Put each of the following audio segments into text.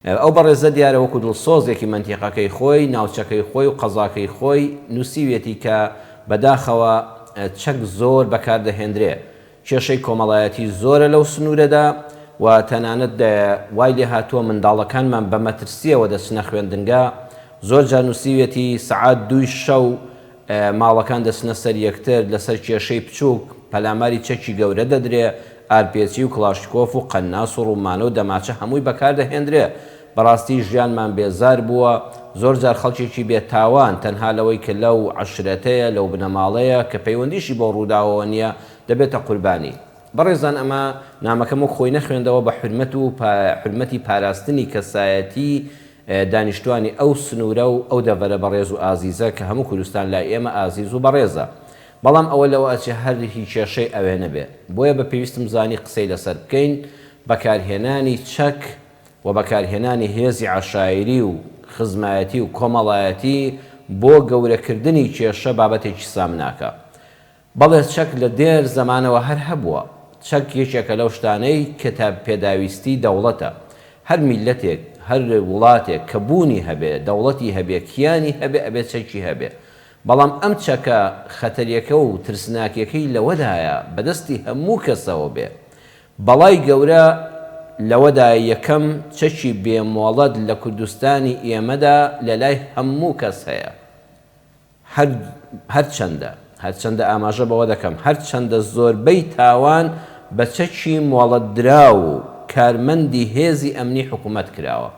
ئەو بەڕێزە دیارە وەکو دڵسۆزێکی منتیقەکەی خۆی ناوچەکەی خۆی و قەزاکەی خۆی نووسیوێتی کە بەداخەوە چەک زۆر بەکاردەهێنرێ کێشەی کۆمەڵایەتی زۆرە لەو سنوورەدا و تەنانەت وای لێ هاتووە منداڵەکانمان بە مەترسیەوە دەچنە خوێندنگا زۆر جار نووسیوێتی سەعات 2 شەو ماڵەکان دەچنە سەر یەکتر لەسەر کێشەی بچووک پەلاماری چەکی گەورە دەدرێ ئارپێچی و کلاشکۆف و قەناس و ڕوومانە و دەماچە هەمووی بەکاردەهێنرێ بەڕاستی ژیانمان بێزار بووە زۆر جار خەڵکێکی بێتاوان تەنها لەوەی کە لەو عەشرەتەیە لەو بنەماڵەیە کە پەیوەندیشی بۆ ڕووداوەوە نییە دەبێتە قوربانی بەڕێزان ئەمە نامەکەم و خۆی نەخوێندەوە بە حرمەت و حرمەتی پاراستنی کەسایەتی دانیشتوانی ئەو سنوورە و ئەو دەڤەرە بەڕێز و ئازیزە کە هەموو کوردستان لای ئێمە ئازیز و بەڕێزە بەڵام ئەوە لەوە ئەچێ هەر هیچ کێشەی ئەوێ نەبێ بۆیە بە پێویستم زانی قسەی لەسەر بکەین بەکارهێنانی چەک و بەکارهێنانی هێزی عەشایری و خزمایەتی و کۆمەڵایەتی بۆ گەورەکردنی کێشە بابەتێکی سام ناکە بەڵێ چەک لە دێر زەمانەوە هەر هەبووە چەک یەکێکە لەو شتانەی کە پێداویستی دەوڵەتە هەر میلەتێک هەر وڵاتێک کە بوونی هەبێ دەوڵەتی هەبێ کیانی هەبێ ئەبێ چەکی هەبێ بەڵام ئەم چەکە خەتەریەکە و ترسناکیەکەی لەوەدایە بەدەستی هەموو کەسەوە بێ بەڵای گەورە لەوەدا یەکەم چەکی بێمۆڵەت لە کوردستانی ئێمەدا لە لای هەموو کەس هەیە هەرچەندە ئاماژە بەوە دەکەم هەرچەندە زۆربەی تاوان بە چەکی مۆڵەتدراو و کارمەندی هێزی ئەمنی حکوومەت کراوە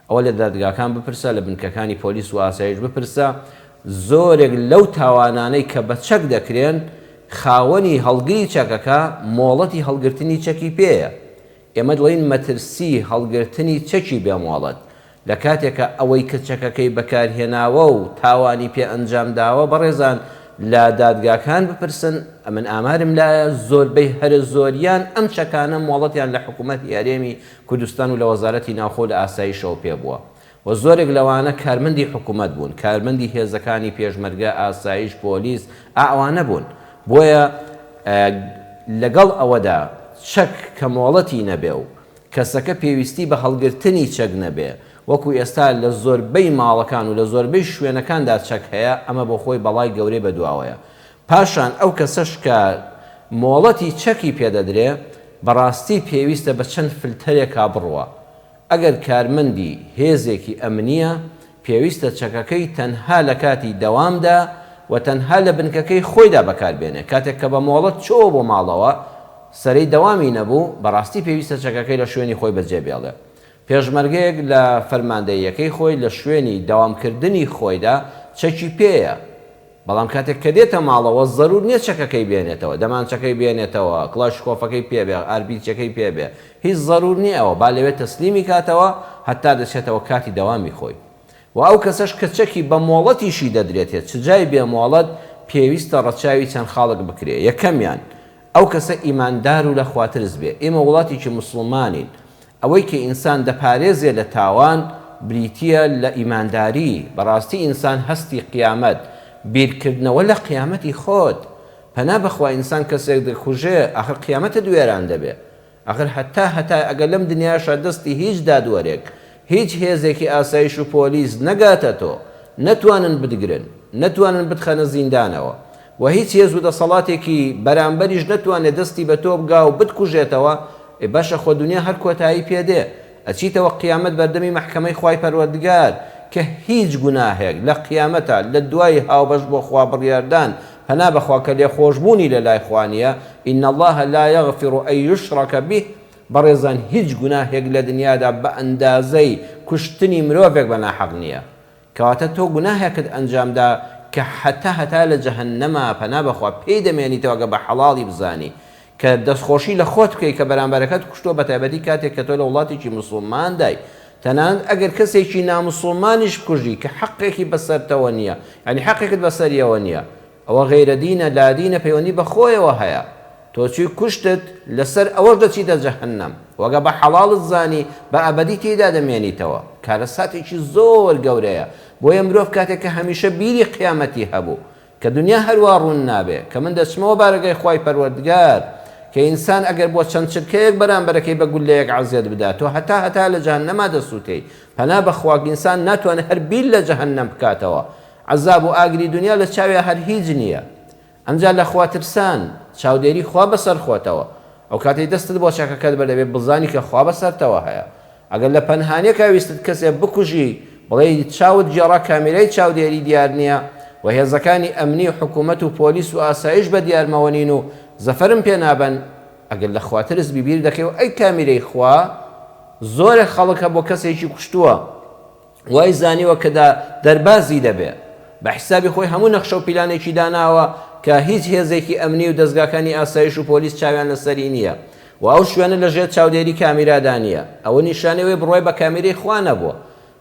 ئەوە لە دادگاکان بپرسە لە بنکەکانی پۆلیس و ئاسایش بپرسە زۆرێک لەو تاوانانەی کە بە چەک دەکرێن خاوەنی هەڵگری چەکەکە مۆڵەتی هەڵگرتنی چەکی پێیە ئێمە دڵین مەترسی هەڵگرتنی چەکی بێمۆڵەت لە کاتێکە ئەوەی کە چەکەکەی بەکارهێناوە و تاوانی پێ ئەنجام داوە بەڕێزان لە دادگاکان بپرسن من ئامارم لایە زۆربەی هەر زۆریان ئەم چەکانە مۆڵەتیان لە حکوومەتی یاریێمی کوردستان و لە وەزارەتی ناوخۆ لە ئاسایشەوە پێ بووە و زۆرێک لەوانە کارمەندی حکوومەت بوون کارمەندی هێزەکانی پێشمەرگە ئاسایش پۆلیس ئەوانە بوون بۆیە لەگەڵ ئەوەدا چەک کە مۆڵەتی نەبێ و کەسەکە پێویستی بە هەڵگرتنی چەک نەبێ وەکو ئێستا لە زۆربەی ماڵەکان و لە زۆربەی شوێنەکاندا چەک هەیە ئەمە بۆ خۆی بەڵای گەورەی بەدواوەیە پاشان ئەو کەسەش کە مۆڵەتی چەکی پێدەدرێ بەڕاستی پێویستە بە چەند فلتەرێکا بڕوە ئەگەر کارمەندی هێزێکی ئەمنیە پێویستە چەکەکەی تەنها لە کاتی دەوامدا و تەنها لە بنکەکەی خۆیدا بەکاربێنێ کاتێک کە بە مۆڵەت چۆ بۆ ماڵەوە سەرەی دەوامی نەبوو بەڕاستی پێویستە چەکەکەی لە شوێنی خۆی بەجێبێڵێ پێشمەرگەیەک لە فەرماندەیەکەی خۆی لە شوێنی داوامکردنی خۆیدا چەکی پێیە بەڵام کاتێک کە دێتە ماڵەوە زەرور نییە چەکەکەی بێنێتەوە دەمانچەکەی بێنێتەوە کلاشکۆفەکەی پێبێ ئاربیچەکەی پێبێ هیچ زەرور نییە ئەوە با لەوێت تەسلیمی کاتەوە هەتا دەچێتەوە کاتی دەوامی خۆی و ئەو کەسەش کە چەکی بە مۆڵەتیشی دەدرێتێت چ جای بێ مۆڵەت پێویستە ڕەچاوی چەند خاڵک بکرێ یەکەمیان ئەو کەسە ئیماندار و لە خواترز بێ ئێمە وڵاتێکی موسڵمانین ئەوەی کە ئینسان دەپارێزێ لە تاوان بریتیە لە ئیمانداری بەڕاستی ئینسان هەستی قیامەت بیرکردنەوە لە قیامەتی خۆت پەنا بەخوا ئینسان کەسێک دەکوژێ ئاخر قیامەتە دوێران دەبێ ئاخر هەتا ئەگەر لەم دنیاشە دەستی هیچ دادوەرێک هیچ هێزێکی ئاسایش و پۆلیس نەگاتە تۆ نەتوانن بدگرن نەتوانن بتخەنە زیندانەوە و هیچ هێز و دەسەڵاتێکی بەرامبەریش نەتوانێت دەستی بە تۆ بگا و بتکوژێتەوە باشە خۆ دنیا هەر کۆتایی پێدێ ئەچیتەوە قیامەت بەردەمی مەحکەمەی خوای پەروەردگار کە هیچ گوناهێک لە قیامەتە لە دوای هاوبەش بۆ خوا بڕیاردان هەنا بەخوا کە لێ خۆشبوونی لە لای خوانیە ئین الله لا یغفر ئەن یشرەک به بەڕێزان هیچ گوناهێک لە دنیادا بە ئەندازەی کوشتنی مرۆڤێک بە ناحەق نییە کەواتە تۆ گوناهێکت ئەنجامدا کە هەتا لە جەهەنەمە پەنا بەخوا پێی دەمێنیتەوە گە بە حەڵاڵی بزانی کە دەستخۆشی لە خۆت بکەی کە بەرامبەرەکەت کوشتۆ بە تایبەتی کاتێک کە تۆ لە وڵاتێکی موسڵمان دای تەنانەت ئەگەر کەسێکی ناموسڵمانیش بکوژی کە حەقێکی بەسەرتەوە نییە ینی حەقێکت بەسەریەوە نییە ئەوە غەیرەدینە لادینە پەیوەندی بە خۆیەوە هەیە تۆ چی کوشتت لەسەر ئەوەش دەچیتە جەهەنەم وەگە بە حەڵاڵت زانی بە ئەبەدی تێدا دەمێنیتەوە کارە ساتێکی زۆر گەورەیە بۆیە مرۆڤ کاتێک کە هەمیشە بیری قیامەتی هەبوو کە دنیا هەروە ڕوون نابێ کە من دەچمەوە بارگای خوای پەروەردگار کە ئینسان ئەگەر بۆ چەند چرکەیەک بەرامبەرەکەی بە گولەیەک عەزیەت بداتەوە هەتا لە جەهەنەما دەسووتەی پەنا بەخوا ئینسان ناتوانێت هەر بیل لە جەهەنەم بکاتەوە عەزاب و ئاگری دنیا لە چاوی هەر هیچ نییە ئەمجا لە خوا ترسان چاودێری خوا بەسەر خۆتەوە ئەو کاتی دەستت بۆ چاکەکەت بەدەبێت بزانی کە خوا بەسەرتەوە هەیە ئەگەر لە پەنهانیەکە ویستت کەسێک بکوژی بڵێ چاوت جێڕا کامێرەی چاودێری دیار نییە و هێزەکانی ئەمنی و حکوومەت و پۆلیس و ئاسایش بە دیارمەوە نین و زەفەرم پێ نابن ئەگەر لە خواترس بیبیر دەکەی و ئەی کامیرەی خوا زۆرە خەڵکە بۆ کەسێکی کوشتووە وای زانیوە کە دەربازی دەبێ بە حیسابی خۆی هەموو نەخشە و پیلانێکی داناوە کە هیچ هێزێکی ئەمنی و دەستگاکانی ئاسایش و پۆلیس چاویان لەسەری نییە و ئەو شوێنە لەژێر چاودێری کامیرادا نییە ئەوە نیشانەوەی بڕۆی بە کامیرەی خوا نەبووە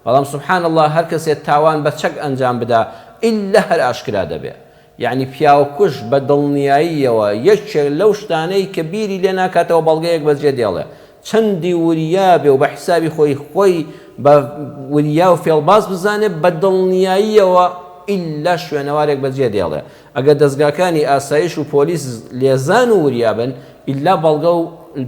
بەڵام سبحان الله هەر کەسێت تاوان بە چەک ئەنجام بدا ئیلا هەر ئاشکرا دەبێ یعنی پیاوەکوش بە دڵنیاییەوە یەکێک لەو شتانەی کە بیری لێ ناکاتەوە بەڵگەیەک بەجێ دێڵێ چەندی وریا بێ و بە حیسابی خۆی بە وریا و فێڵباز بزانێت بە دڵنیاییەوە ئیلا شوێنەوارێک بەجێ دێڵێ ئەگەر دەستگاکانی ئاسایش و پۆلیس لێزان و وریا بن ئیلا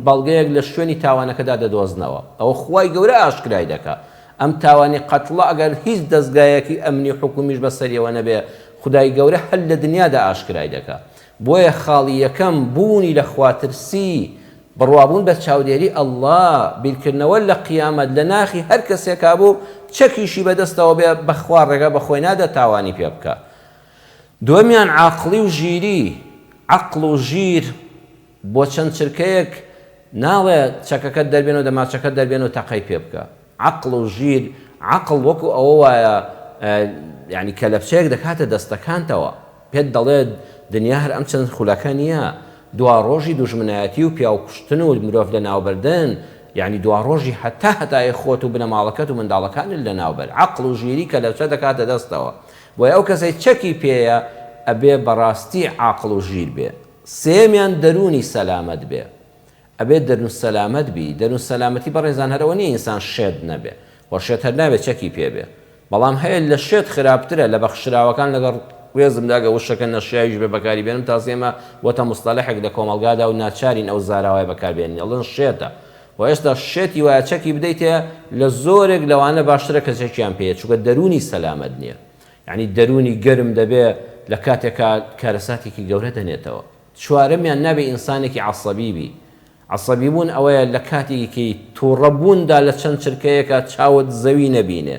بەڵگەیەک لە شوێنی تاوانەکەدا دەدۆزنەوە ئەوە خوای گەورە ئاشکرای دەکات ئەم تاوانی قەتڵە ئەگەر هیچ دەستگایەکی ئەمنی حکومیش بەسەریەوە نەبێ خدای گەورە هەر لە دنیادا ئاشکرای دەکات بۆیە خاڵی یەکەم بوونی لە خواترسی بڕوابوون بە چاودێری ئەڵڵا بیرکردنەوە لە قیامەت لە ناخی هەر کەسێکا بوو چەکیشی بەدەستەوە بێ بەخوا ڕێگە بە خۆی نادە تاوانی پێ بکە دووەمیان عاقڵی و ژیری عەقڵ و ژیر بۆ چەند چرکەیەک ناڵێ چەکەکەت دەربێن و دەماچەکەت دەربێن و تەقەی پێ بکە عەقڵ و ژیر عەقڵ وەکو ئەوە وایە یعنی کەلەپچەیەک دەکاتە دەستەکانتەوە پێت دەڵێت دنیا هەر ئەم چەند خولەکە نییە دوا ڕۆژی دوژمنایەتی و پیاوکوشتن و مرۆڤ لە ناوبەردن یعنی دوا ڕۆژی هەتای خۆت و بنەماڵەکەت و منداڵەکانت لە ناوبەر عەقڵ و ژیری کەلەپچە دەکاتە دەستەوە بۆیە ئەو کەسەی چەکی پێیە ئەبێ بەڕاستی عاقڵ و ژیر بێ سێمیان دەرونی سەلامەت بێ ئەبێ دەرون سەلامەت بی دەرون سەلامەتی بەڕێزان هەرەوە نیە ئینسان شێت نەبێ وە شێت هەر نابێت چەکی پێ بێ بەڵام هەیە لە شێت خراپترە لە بەخشراوەکان لەگەڵ وێزمداگە وشەکە نەشیاویش بێ بەکاری بێنم تازێمە وەتە مستەلەحێک لە کۆمەڵگادا و ناچارین ئەو زاراوای بەکاربێنین ئەڵێن شێتە و ئێستا شێتی وایە چەکی بدەیتێ لە زۆرێک لەوانە باشترە کە چەکیان پێیە چونکە دەرونی سەلامەت نییە یعنی دەرونی گەرم دەبێ لە کاتێکا کارەساتێکی گەورە دەنێتەوە چوارەمیان نابێ ئینسانێکی عەسەبی بی عەسەبی بوون ئەوەیە لە کاتێکی تووڕەبووندا لە چەند چرکەیەکە چاوت زەوی نەبینێ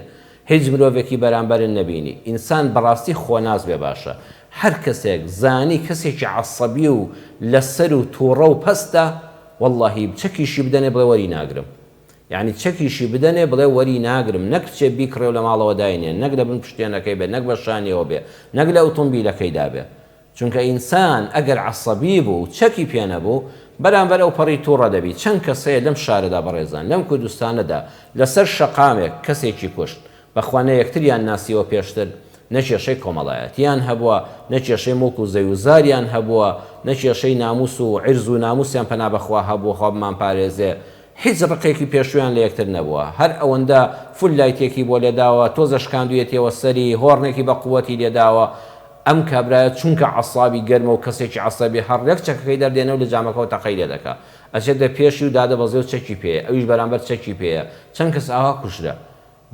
هیچ مرۆڤێکی بەرامبەرن نەبینی ئینسان بەڕاستی خۆناز بێ باشە هەر کەسێک زانی کەسێکی عەسەبی و لەسەر و تووڕە و پەستە واللهی چەکیشی بدەنێ بڵێ وەری ناگرم یعنی چەکیشی بدەنێ بڵێ وەری ناگرم نەک کچێ بیکڕێ و لە ماڵەوە داینێ نەک لە بن پشتێنەکەی بێ نەک بە شانیەوە بێ نەک لە ئۆتۆمبیلەکەیدا بێ چونکە ئینسان ئەگەر عەسەبی بوو چەکی پێ نەبوو بەرامبەر ئەو پەڕی تووڕە دەبی چەند کەسەیە لەم شارەدا بەڕێزان لەم کوردستانەدا لەسەر شەقامێک کەسێکی کوشت بەخوانە یەکتریان ناسیوە پێشتر نەکێشەی کۆمەڵایەتیان هەبووە نەکێشەی مڵک و زەویوزاریان هەبووە نەکێشەی ناموس و عیرز و ناموسیان پەنا بەخوا هەبووە خۆ بمان پارێزێ هیچ ڕقێکی پێشویان لە یەکتر نەبووە هەر ئەوەندە فول لایتێکی بۆ لێداوە تۆزە شکاندویەتەوە سەری هۆڕنێکی بە قووەتی لێداوە ئەم کابرایە چونکە عەسابی گەرمە و کەسێکی عەسەبی هەر یەک چەکەکەی دەردێنە و لە جامەکەەوە تەقەی لێ دەکات ئەچێت دە پێشی و دادەبەزێ و چەکی پێیە ئەویش بەرامبەر چەکی پێیە چەند کەس ئاوا کوژرە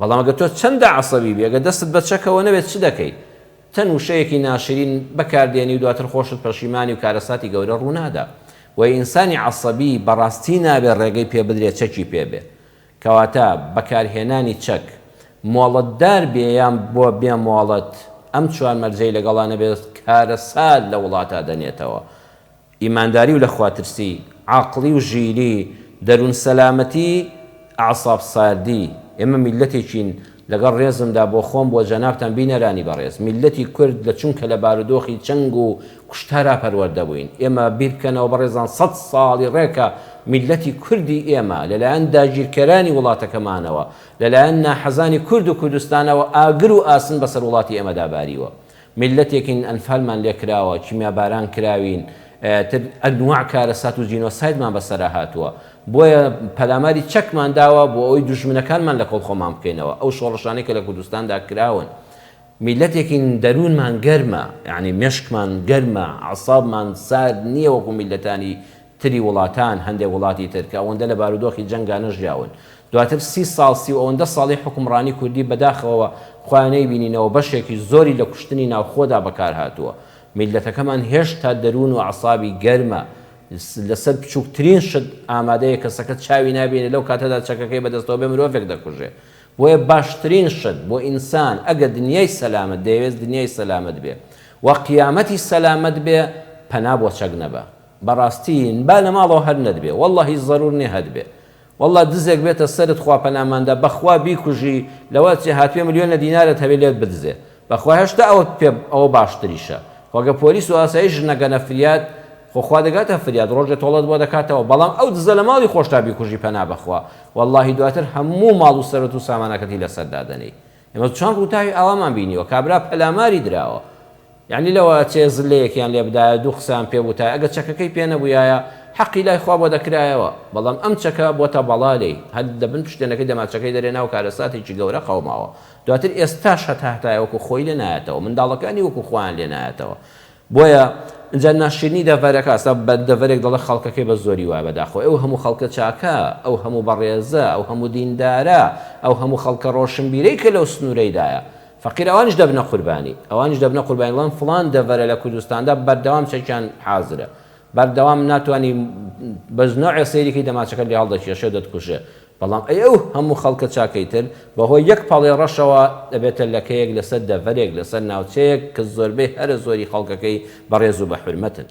بەڵام ئەگەر تۆ چەندە عەسەبی بێ ئەگەر دەستت بە چەکەوە نەبێت چ دەکەی تەن وشەیەکی ناشرین بەکاردێنی و دواتر خۆشت پەشیمانی و کارەساتی گەورە ڕوونادا و ئینسانی عەسەبی بەڕاستی نابێت ڕێگەی پێ بدرێت چەکی پێ بێ کەواتە بەکارهێنانی چەک مۆڵەتدار بێ یان بۆ بێ مۆڵەت ئەم چوار مەرجەی لەگەڵانە بێت کارەسات لە وڵاتە دەنێتەوە ئیمانداری و لە خواترسی عاقڵی و ژیری دەرون سەلامەتی ئەعساب ساردی ئێمە میلەتێکین لەگەڵ ڕێزمدا بۆ خۆم بۆ جەنابتان بینەرانی بەڕێز میلەتی کورد لە چونکە لە بارودۆخی چەنگ و کوشتارا پەروەردە بووین ئێمە بیرکەنەوە بەڕێزان 100 ساڵی ڕێکە میلەتی کوردی ئێمە لەلایەن داگیرکەرانی وڵاتەکەمانەوە لەلایەن ناحەزانی کورد و کوردستانەوە ئاگر و ئاسن بەسەر وڵاتی ئێمەدا باریوە میلەتێکین ئەنفالمان لێکراوە کیمیاباران کراوین ئەنواع کارەسات و جینۆسایدمان بەسەرا هاتووە بۆیە پەلاماری چەکمان داوە بۆ ئەوی دوژمنەکانمان لە کۆڵ خۆمان بکەینەوە ئەو شۆڕشانەی کە لە کوردستاندا کراون میلەتێکین دەروونمان گەرمە یعنی مێشکمان گەرمە عەسابمان سارد نییە وەکو میلەتانی تری وڵاتان هەندێک وڵاتی تر کە ئەوەندە لە بارودۆخی جەنگانە ژیاون دواتر 30 ساڵ سی ئەوەندە ساڵی حکومڕانی کوردی بەداخەوە خوانەی بینینەوە بەشێکی زۆری لە کوشتنی ناوخۆدا بەکار هاتووە میلەتەکەمان هێشتا دەروون و عەسابی گەرمە لەسەر بچووکترین شت ئامادەیە کەسەکە چاوی نابێنێت لەو کاتەدا چەکەکەی بەدەستەوە بێ مرۆڤێک دەکوژێ بۆیە باشترین شت بۆ ئینسان ئەگە دنیای سەلامەت دەیەوێت دنیای سەلامەت بێ و قیامەتی سەلامەت بێ پەنا بۆ چەک نەبە بەڕاستی با لە ماڵەوە هەر نەدبێ وەڵڵا هیچ زەرور نییە هەدبێ وەڵڵا دزێک بێتە سەرت خوا پەناماندا بەخوا بیکوژی لەوە چێ هاتوێ ملیۆنە دینارت هەبێ لێت بدزێ بەخوا هێشتا ئەوە باشتریشە خۆگە پۆلیس و ئاسایش نەگەنە فریاد خۆخوا دەگاتە فریاد ڕۆژێ تۆڵەت بۆ دەکاتەوە بەڵام ئەو دزە لە ماڵی خۆشتا بیکوژی پەنا بەخوا وەڵڵاهی دواتر هەموو ماڵ و سەرەت و سامانەکەتی لەسەردا دەنەی ئێمە چۆن ڕووتاوی ئەوامان بینیوە کابرا پەلاماری درراوە یعنی لەوە چێ زلەیەکیان لێ بدایە دوو قسەیان پێ بووتای ئەگە چەکەکەی پێ نەبووایە حەقی لای خوا بۆ دەکرایەوە بەڵام ئەم چەکە بۆتە بەڵالەی هەر دەبن پشتێنەکەی دەماچەکەی دەرێنا و کارەساتێکی گەورە قەوماوە دواتر ئێستاش هەتاهتای وەکو خۆی لێ نایەتەوە منداڵەکانی وەکو خۆیان لێ نایەتەوە بۆیە اینجا ناشرینی دەڤەرەکە ئەستا دەڤەرێک دەڵێ خەڵکەکەی بە زۆری وایە بەداخۆ ئەو هەموو خەڵکە چاکە ئەو هەموو بەڕێزە ئەو هەموو دیندارە ئەو هەموو خەڵکە ڕۆشنبیرەی کە لەو سنوورەیدایە فەقیر ئەوانش دەبنە قوربانی ئەوانش دەبنە قوربانی وڵام فڵان دەڤەرە لە کوردستاندا بەردەوام چەکیان حازرە بەردەوام ناتوانانی بەزنۆعێ سەیرێکی دەماچەکە لێ هەڵدەکێشێ دەتکوژێ بەڵام ئەو هەموو خەڵکە چاکەیتر بەهۆی یەک پاڵێ ڕەشەوە دەبێتە لەکەیەک لەسەر دەڤەرێک لەسەر ناوچەیەک کە زۆربەی هەرە زۆری خەڵکەکەی بەڕێز و بە حورمەتن